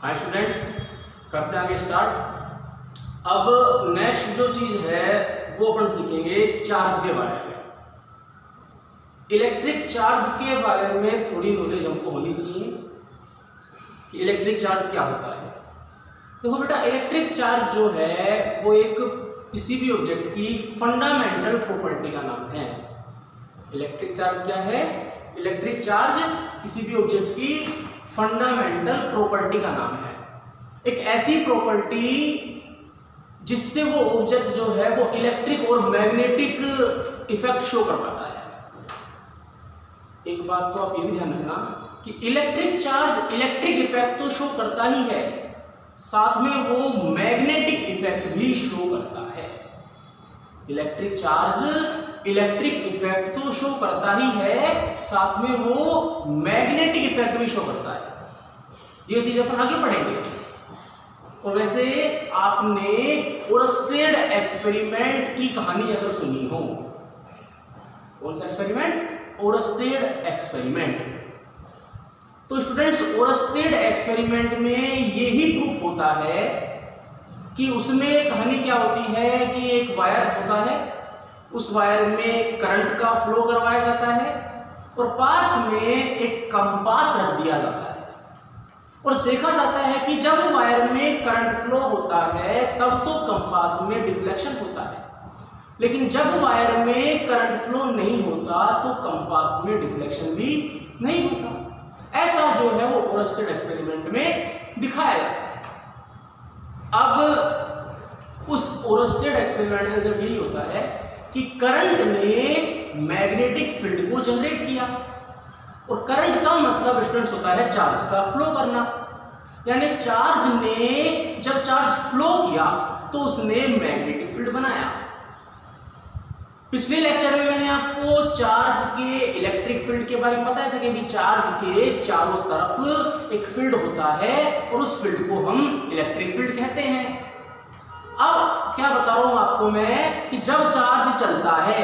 Hi students, करते हैं आगे स्टार्ट। अब नेक्स्ट जो चीज है वो अपन सीखेंगे चार्ज के बारे में। इलेक्ट्रिक चार्ज के बारे में थोड़ी नॉलेज हमको होनी चाहिए कि इलेक्ट्रिक चार्ज क्या होता है। देखो बेटा, इलेक्ट्रिक चार्ज जो है वो एक किसी भी ऑब्जेक्ट की फंडामेंटल प्रॉपर्टी का नाम है। इलेक्ट्रिक चार्ज क्या है? इलेक्ट्रिक चार्ज किसी भी ऑब्जेक्ट की फंडामेंटल प्रॉपर्टी का नाम है। एक ऐसी प्रॉपर्टी जिससे वो ऑब्जेक्ट जो है वो इलेक्ट्रिक और मैग्नेटिक इफेक्ट शो कर पाता है। एक बात तो आप ये भी ध्यान रखना कि इलेक्ट्रिक चार्ज इलेक्ट्रिक इफेक्ट तो शो करता ही है, साथ में वो मैग्नेटिक इफेक्ट भी शो करता है। इलेक्ट्रिक चार्ज इलेक्ट्रिक इफेक्ट तो शो करता ही है, साथ में वो मैग्नेटिक इफेक्ट भी शो करता है। ये चीज अपन आगे पढ़ेंगे। और वैसे आपने ओरस्टेड एक्सपेरिमेंट की कहानी अगर सुनी हो, कौन सा एक्सपेरिमेंट? Oersted experiment. तो स्टूडेंट्स, ओरस्टेड एक्सपेरिमेंट में यही प्रूफ होता है कि उसमें कहानी क्या होती है कि एक वायर होता है, उस वायर में करंट का फ्लो करवाया जाता है और पास में एक कंपास रख दिया जाता है और देखा जाता है कि जब वायर में करंट फ्लो होता है तब तो कंपास में डिफ्लेक्शन होता है, लेकिन जब वायर में करंट फ्लो नहीं होता तो कंपास में डिफ्लेक्शन भी नहीं होता। ऐसा जो है वो ओरस्टेड एक्सपेरिमेंट में दिखाया जाता है। अब उस ओरस्टेड एक्सपेरिमेंट का रिजल्ट यही होता है कि करंट ने मैग्नेटिक फील्ड को जनरेट किया, और करंट का मतलब स्टूडेंट्स होता है चार्ज का फ्लो करना। यानी चार्ज ने जब चार्ज फ्लो किया तो उसने मैग्नेटिक फील्ड बनाया। पिछले लेक्चर में मैंने आपको चार्ज के इलेक्ट्रिक फील्ड के बारे में बताया था कि भी चार्ज के चारों तरफ एक फील्ड होता है और उस फील्ड को हम इलेक्ट्रिक फील्ड कहते हैं। अब क्या बता रहा हूं आपको मैं कि जब चार्ज चलता है,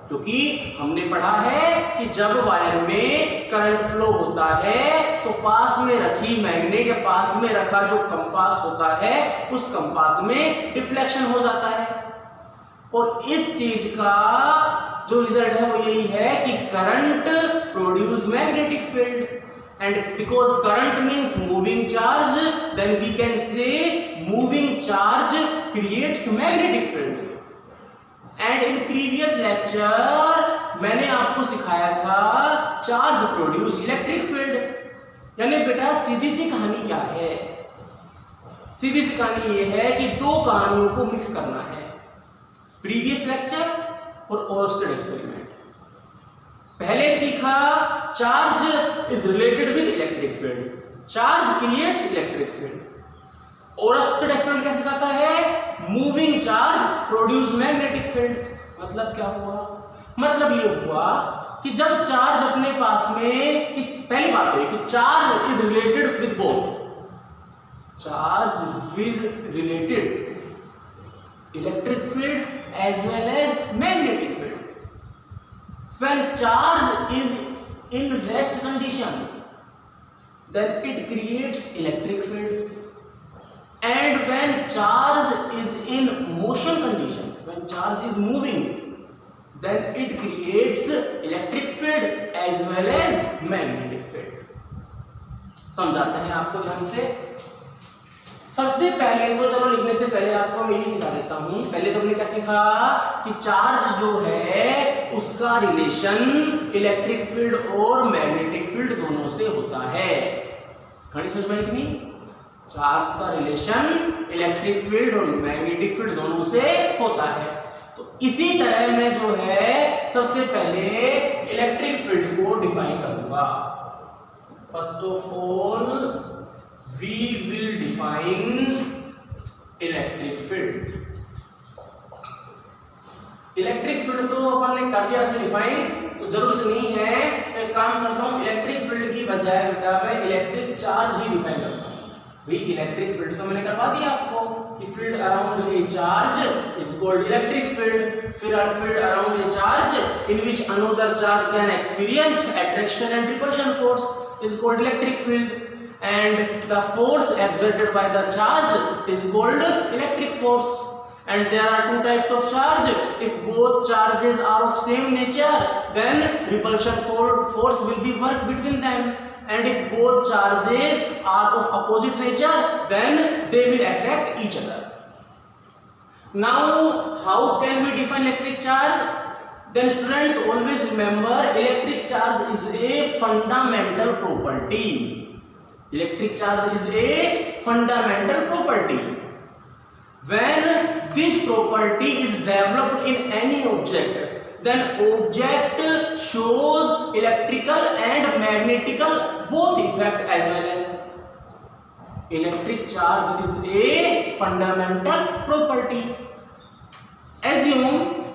क्योंकि हमने पढ़ा है कि जब वायर में करंट फ्लो होता है तो पास में रखी मैग्नेट या पास में रखा जो कंपास होता है उस कंपास में डिफ्लेक्शन हो जाता है। और इस चीज का जो रिजल्ट है वो यही है कि current produce magnetic field, and because current means moving charge then we can say moving charge creates magnetic field. And in previous lecture मैंने आपको सिखाया था चार्ज प्रोड्यूस इलेक्ट्रिक फील्ड। यानी बेटा सीधी सी कहानी क्या है? सीधी सी कहानी ये है कि दो कहानियों को मिक्स करना है, प्रीवियस लेक्चर और ओरस्टेड एक्सपेरिमेंट। पहले सीखा charge is related with electric field, charge creates electric field. Oersted experiment क्या सिखाता है? Moving charge produce magnetic field. मतलब क्या हुआ? मतलब ये हुआ कि जब चार्ज अपने पास में, कि पहली बात है कि charge is related with both, charge with related electric field as well as magnetic field. When charge is in rest condition, then it creates electric field, and when charge is in motion condition, when charge is moving, then it creates electric field as well as magnetic field. समझाते हैं आपको ध्यान से। सबसे पहले तो चलो लिखने से पहले आपको मैं यही सिखा देता हूं। पहले तो हमने क्या सीखा कि चार्ज जो है उसका रिलेशन इलेक्ट्रिक फील्ड और मैग्नेटिक फील्ड दोनों से होता है। कहानी समझ में आई कि नहीं? चार्ज का रिलेशन इलेक्ट्रिक फील्ड और मैग्नेटिक फील्ड दोनों से होता है। तो इसी तरह मैं जो है सबसे पहले इलेक्ट्रिक फील्ड को डिफाइन करूंगा। First of all we will define electric field. Electric field तो अपन ने कर दिया से डिफाइन, तो जरूरत नहीं है। तो एक काम करता हूं, इलेक्ट्रिक फील्ड की बजाय बेटा मैं इलेक्ट्रिक चार्ज ही डिफाइन करता हूं। भाई इलेक्ट्रिक फील्ड तो मैंने करवा दिया आपको, field around a charge is called electric field. Field around a charge in which another charge can experience attraction and repulsion force is called electric field, and the force exerted by the charge is called electric force. And there are two types of charge. If both charges are of same nature, then repulsion force will be work between them, and if both charges are of opposite nature, then they will attract each other. Now, how can we define electric charge? Then students, always remember, electric charge is a fundamental property. Electric charge is a fundamental property. When this property is developed in any object, then object shows electrical and magnetical both effect as well as. Electric charge is a fundamental property. Assume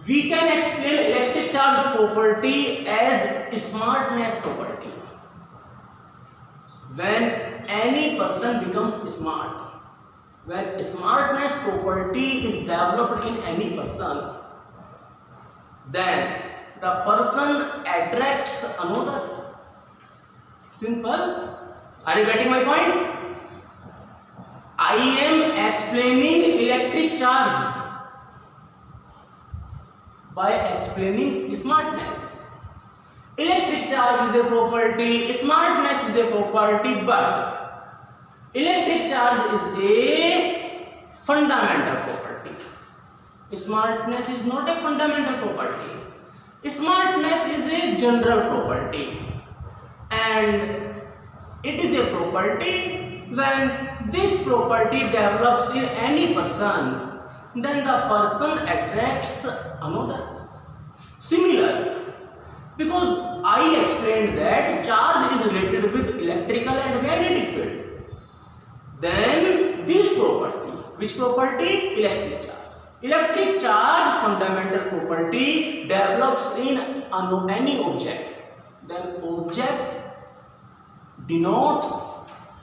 we can explain electric charge property as smartness property. When any person becomes smart, when smartness property is developed in any person, then the person attracts another. Simple. Are you getting my point? I am explaining electric charge by explaining smartness. Electric charge is a property, smartness is a property, but electric charge is a fundamental property. Smartness is not a fundamental property. Smartness is a general property, and it is a property when this property develops in any person, then the person attracts another. Similar, because I explained that charge is related with electrical and magnetic field, then this property, which property? Electric charge. Electric charge fundamental property develops in any object, then object denotes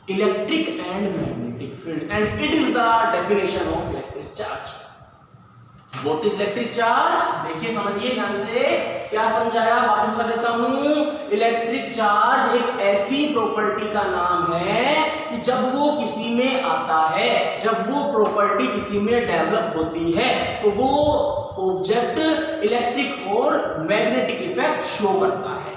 electric and magnetic field, and it is the definition of electric charge. What is electric charge? देखिए, समझिए ध्यान से, क्या समझाया वापस कर देता हूं. इलेक्ट्रिक चार्ज एक ऐसी प्रॉपर्टी का नाम है कि जब वो किसी में आता है, जब वो प्रॉपर्टी किसी में डेवलप होती है, तो वो ऑब्जेक्ट इलेक्ट्रिक और मैग्नेटिक इफेक्ट शो करता है.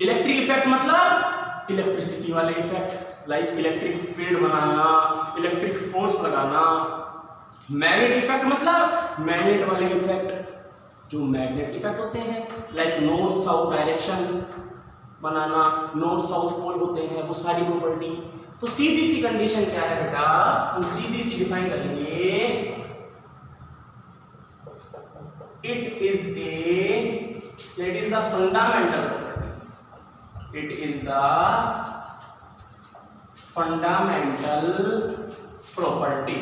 इलेक्ट्रिक इफेक्ट मतलब इलेक्ट्रिसिटी वाले इफेक्ट, लाइक इलेक्ट्रिक फील्ड बनाना, इलेक्ट्रिक फोर्स लगाना. मैग्नेटिक इफेक्ट मतलब मैग्नेट वाले इफेक्ट, जो मैग्नेट इफेक्ट होते हैं, लाइक नॉर्थ साउथ डायरेक्शन बनाना, नॉर्थ साउथ पोल होते हैं, वो सारी प्रॉपर्टी. तो सीधी सी कंडीशन क्या है बेटा, हम सीधी सी डिफाइन करेंगे. It is the fundamental property. It is the fundamental property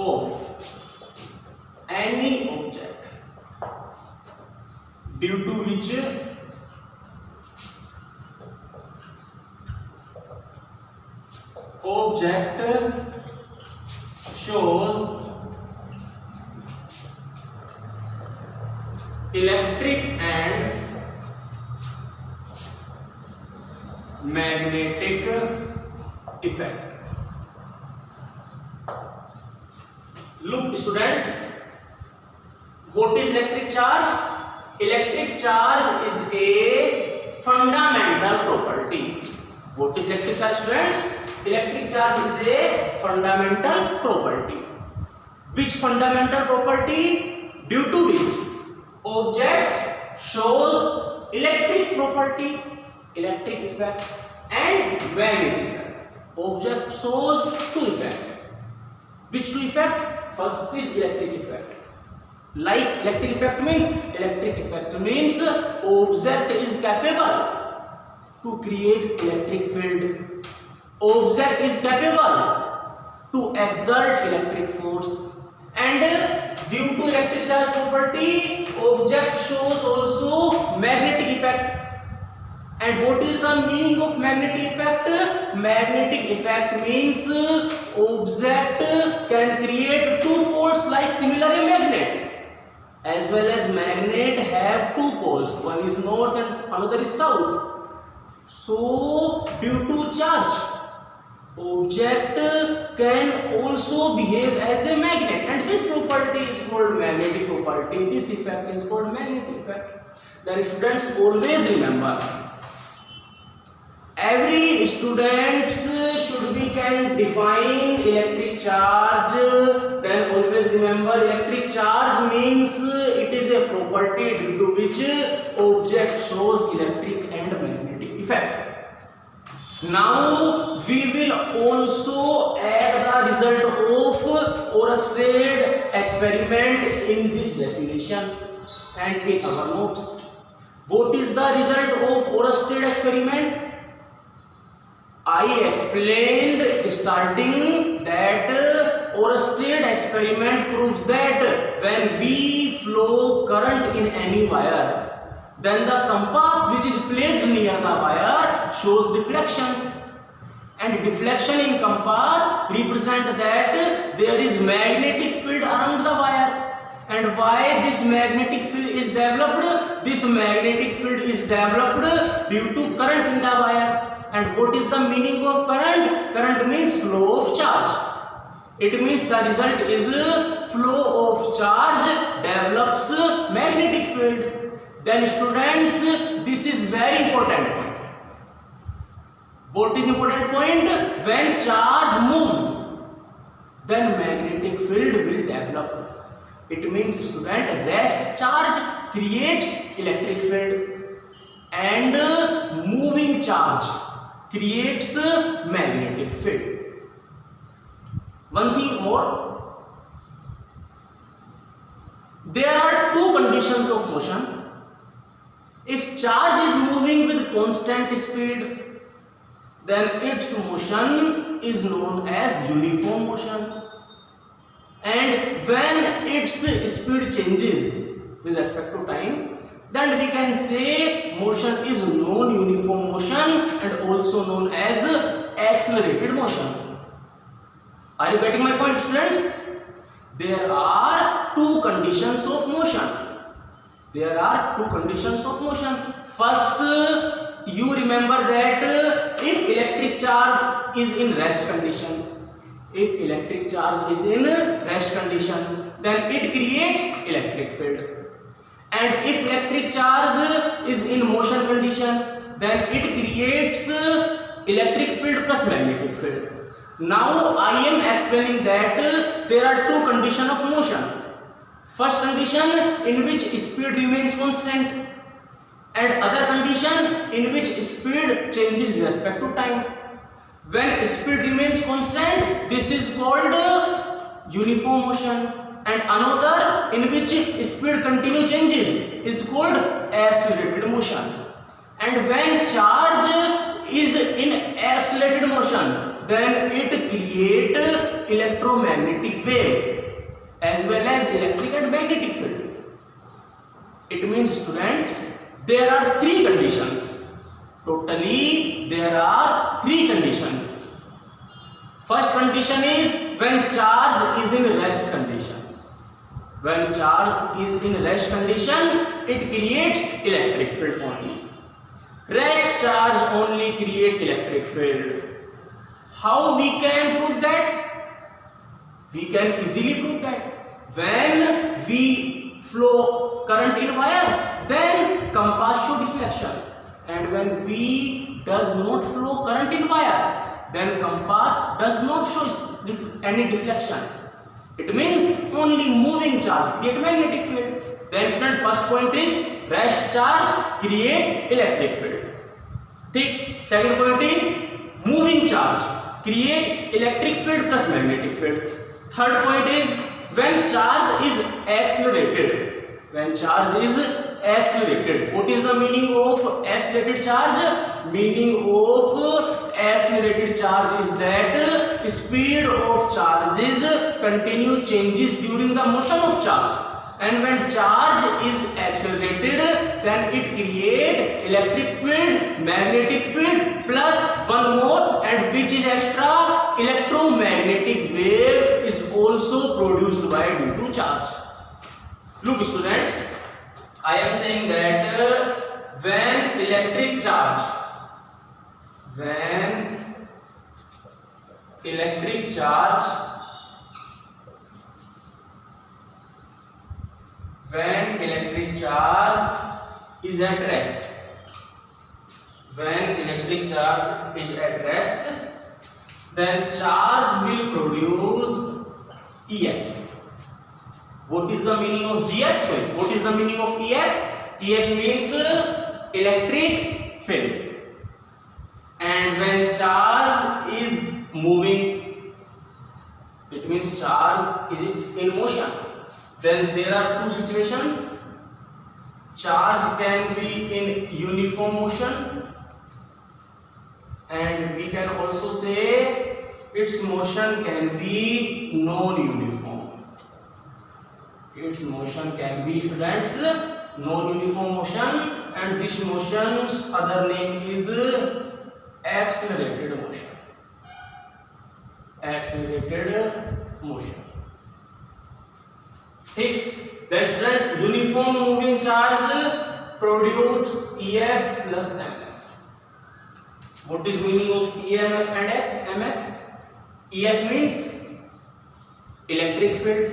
of any object due to which object shows electric and magnetic effect. Look students, what is electric charge? Electric charge is a fundamental property. What is electric charge students? Electric charge is a fundamental property. Which fundamental property? Due to which object shows electric property, electric effect and magnetic effect. Object shows two effects. Which two effect? First is electric effect. Like electric effect means object is capable to create electric field. Object is capable to exert electric force, and due to electric charge property, object shows also magnetic effect, And what is the meaning of magnetic effect? Magnetic effect means object can create two poles like similar a magnet. As well as magnet have two poles, one is north and another is south. So due to charge, object can also behave as a magnet, and this property is called magnetic property. This effect is called magnetic effect. Then students always remember, every student should be can define electric charge. Then always remember, electric charge means it is a property due to which object shows electric and magnetic effect. Now we will also add the result of Oersted experiment in this definition and in our notes. What is the result of Oersted experiment? I explained starting that Oersted experiment proves that when we flow current in any wire, then the compass which is placed near the wire shows deflection, and deflection in compass represent that there is magnetic field around the wire. And why this magnetic field is developed? This magnetic field is developed due to current in the wire. And what is the meaning of current? Current means flow of charge. It means the result is flow of charge develops magnetic field. Then students, this is very important point. What is important point? When charge moves, then magnetic field will develop. It means student, rest charge creates electric field and moving charge creates magnetic field. One thing more, there are two conditions of motion. If charge is moving with constant speed, then its motion is known as uniform motion. And when its speed changes with respect to time, then we can say motion is non-uniform motion and also known as accelerated motion. Are you getting my point, students? There are two conditions of motion. There are two conditions of motion. First, you remember that if electric charge is in rest condition, if electric charge is in rest condition, then it creates electric field. And if electric charge is in motion condition, then it creates electric field plus magnetic field. Now I am explaining that there are two conditions of motion. First condition in which speed remains constant, and other condition in which speed changes with respect to time. When speed remains constant, this is called uniform motion, and another in which speed continue changes is called accelerated motion. And when charge is in accelerated motion, then it create electromagnetic wave as well as electric and magnetic field. It means, students, there are three conditions. Totally there are three conditions. First condition is when charge is in rest condition. When charge is in rest condition, it creates electric field only. Rest charge only create electric field. How we can prove that? We can easily prove that. When we flow current in wire, then compass show deflection. And when we does not flow current in wire, then compass does not show any deflection. It means only moving charge create magnetic field. Then student, first point is rest charge create electric field. ठीक. Second point is moving charge create electric field plus magnetic field. Third point is when charge is accelerated. When charge is accelerated. What is the meaning of accelerated charge? Meaning of accelerated charge is that speed of charges continue changes during the motion of charge, and when charge is accelerated then it create electric field, magnetic field plus one more, and which is extra, electromagnetic wave is also produced by due to charge. Look students, I am saying that when electric charge is at rest, then charge will produce EF. What is the meaning of GF? Sorry, what is the meaning of EF? EF means electric field. And when charge is moving, it means charge is in motion. Then there are two situations. Charge can be in uniform motion, and we can also say its motion can be non-uniform. Its motion can be, students, non-uniform motion, and this motion's other name is accelerated motion. ठीक, the student, uniform moving charge produce EF plus MF. What is meaning of EMF and MF? EF means electric field,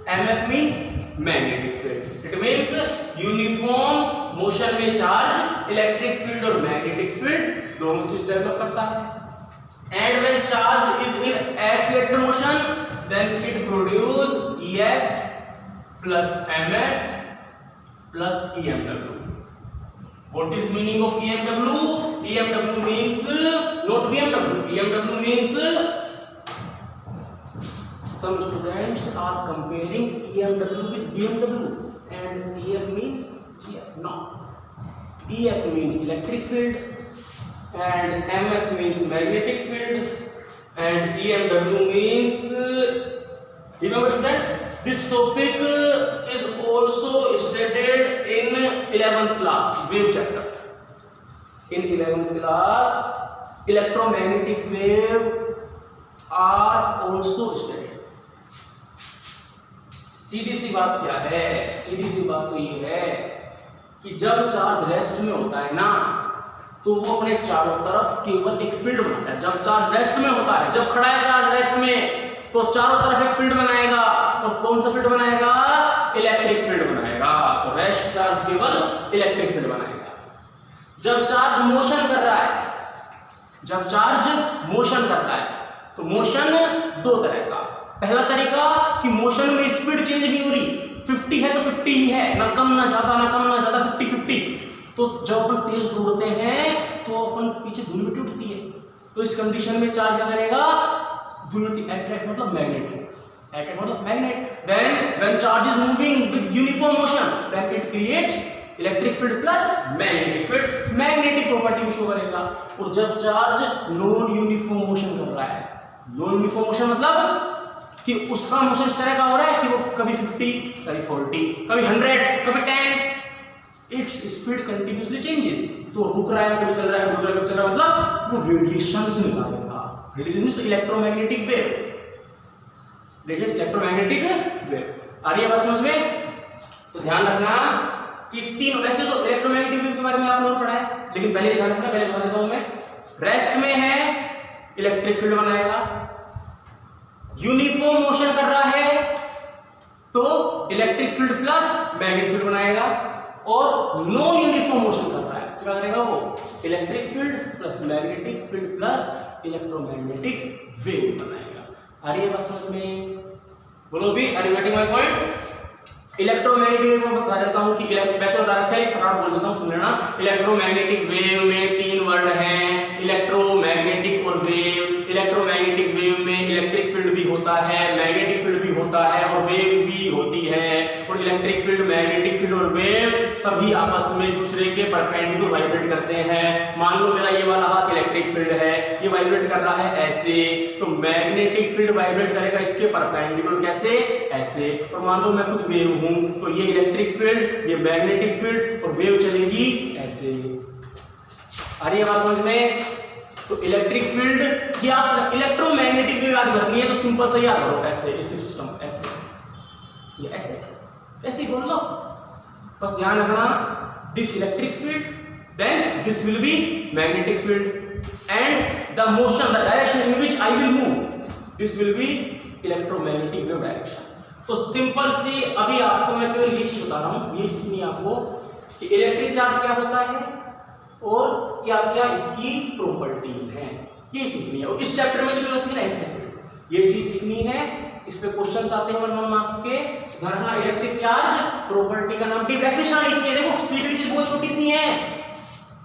MF means magnetic field. It means uniform motion में charge electric field और magnetic field दोनों चीज develop करता है. And when charge is in accelerated motion, then it produce EF plus MF plus EMW. What is meaning of EMW? EMW means not BMW. EMW means some students are comparing EMW with BMW and EF means GF. No. EF means electric field and MF means magnetic field and EMW means, remember students, this topic is also stated in 11th class wave chapter. In 11th class, electromagnetic wave are also studied. सीधी सी बात क्या है? सीधी सी बात तो ये है कि जब charge rest में होता है ना, तो वो अपने चारों तरफ केवल एक फील्ड बनाता है. जब चार्ज रेस्ट में होता है, जब खड़ा है चार्ज रेस्ट में, तो चारों तरफ एक फील्ड बनाएगा. और कौन सा फील्ड बनाएगा? इलेक्ट्रिक फील्ड बनाएगा. तो रेस्ट चार्ज केवल इलेक्ट्रिक फील्ड बनाएगा. जब चार्ज मोशन कर रहा है, तो मोशन दो तरह का. पहला तरीका कि मोशन में स्पीड चेंज नहीं हो रही, 50 है तो 50 ही है, ना कम ना ज्यादा, 50-50. तो जब अपन तेज दौड़ते हैं तो अपन पीछे धूल मिट्टी उठती है. तो इस कंडीशन में चार्ज क्या करेगा? धूल मिट्टी अट्रैक्ट मतलब magnet. Then when charge is moving with uniform motion, then it creates electric field plus magnetic field. Magnetic property को शो करेगा. और जब चार्ज नॉन यूनिफॉर्म मोशन कर रहा है, नॉन यूनिफॉर्म मोशन मतलब कि उसका मोशन इस तरह का हो रहा है कि वो कभी 50, कभी 40, कभी 100, कभी 10, इट्स स्पीड कंटिन्यूअसली चेंजेस. तो रुक रहा है, कभी चल रहा है, रुक रहा है, कभी चल रहा है, मतलब वो रेडिएशंस निकालेगा. Radiation means electromagnetic wave. आ रही है बात समझ में? तो ध्यान रखना कि तीन, वैसे तो इलेक्ट्रोमैग्नेटिक वेव के बारे में आपने और पढ़ा है, लेकिन पहले ध्यान रखना, पहले बता देता हूं मैं. रेस्ट में है, इलेक्ट्रिक फील्ड बनाएगा. यूनिफॉर्म मोशन कर रहा है तो electric field plus magnetic field बनाएगा. और नॉन यूनिफॉर्म मोशन कर रहा है तो क्या करेगा? वो electric field plus magnetic field plus electromagnetic wave बनाएगा. आ रही है बात समझ में? बोलो भी, are you getting my point? Electromagnetic wave में बता देता हूं कि वैसे बता रखा है, फटाफट बोल देता हूं, सुन लेना. इलेक्ट्रोमैग्नेटिक वेव में 3 वर्ड हैं, इलेक्ट्रोमैग्नेटिक और वेव. इलेक्ट्रोमैग्नेटिक वेव में इलेक्ट्रिक फील्ड भी होता है, मैग्नेटिक फील्ड भी होता है और वेव भी होती है. और इलेक्ट्रिक फील्ड, मैग्नेटिक फील्ड और वेव सभी आपस में एक दूसरे के परपेंडिकुलर वाइब्रेट करते हैं। मान लो मेरा ये वाला हाथ इलेक्ट्रिक फील्ड है, ये वाइब्रेट कर रहा है ऐसे, तो मैग्नेटिक फील्ड वाइब्रेट करेगा इसके परपेंडिकुलर, कैसे, ऐसे। और मान लो मैं खुद वेव हूं, तो ये इलेक्ट्रिक फील्ड, ये मैग्नेटिक फील्ड और वेव चलेगी ऐसे। आ रही है बात समझ में? तो इलेक्ट्रिक फील्ड की आप इलेक्ट्रोमैग्नेटिक वेव याद करनी है तो सिंपल से याद करो, ऐसे, ऐसे सिस्टम, ऐसे, ये ऐसे, ऐसे ही बोल लो। बस ध्यान रखना, this electric field, then this will be magnetic field and the motion, the direction in which I will move, this will be electromagnetic wave direction. तो सिंपल सी अभी आपको मैं केवल ये चीज बता रहा हूं, ये सीखनी है आपको कि इलेक्ट्रिक चार्ज क्या होता है और क्या क्या इसकी प्रॉपर्टीज हैं, ये सीखनी है। और इस चैप्टर में जो सीखना है ये चीज सीखनी है, इस पे क्वेश्चंस आते हैं 1 मार्क्स के। धरना इलेक्ट्रिक चार्ज प्रॉपर्टी का नाम, डेफिनेशन लिखी है। देखो सीखनी चीज बहुत छोटी सी है,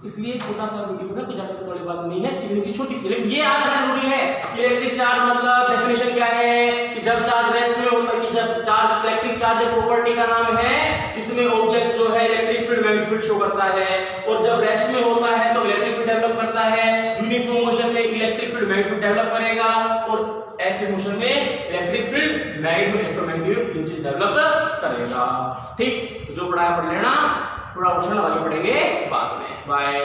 इसलिए छोटा सा वीडियो है, कुछ ज्यादा बड़ी बात नहीं है, सीखनी चीज छोटी सी, लेकिन ये याद रखना जरूरी है। इलेक्ट्रिक चार्ज मतलब डेफिनेशन क्या है कि जब चार्ज रेस्ट में होता है, कि जब चार्ज इलेक्ट्रिक चार्ज प्रॉपर्टी का नाम है जिसमें ऑब्जेक्ट जो है electric field magnetic field show करता है, और जब रेस्ट में होता है तो इलेक्ट्रिक फील्ड डेवलप करता है, यूनिफॉर्म मोशन में electric field magnetic field develop करेगा, और ऐसे मोशन में electric field magnetic field electromagnetic तीन चीज डेवलप करेगा। ठीक, तो जो पढ़ाया पढ़ लेना, थोड़ा क्वेश्चन आगे पढ़ेंगे बाद में। बाय।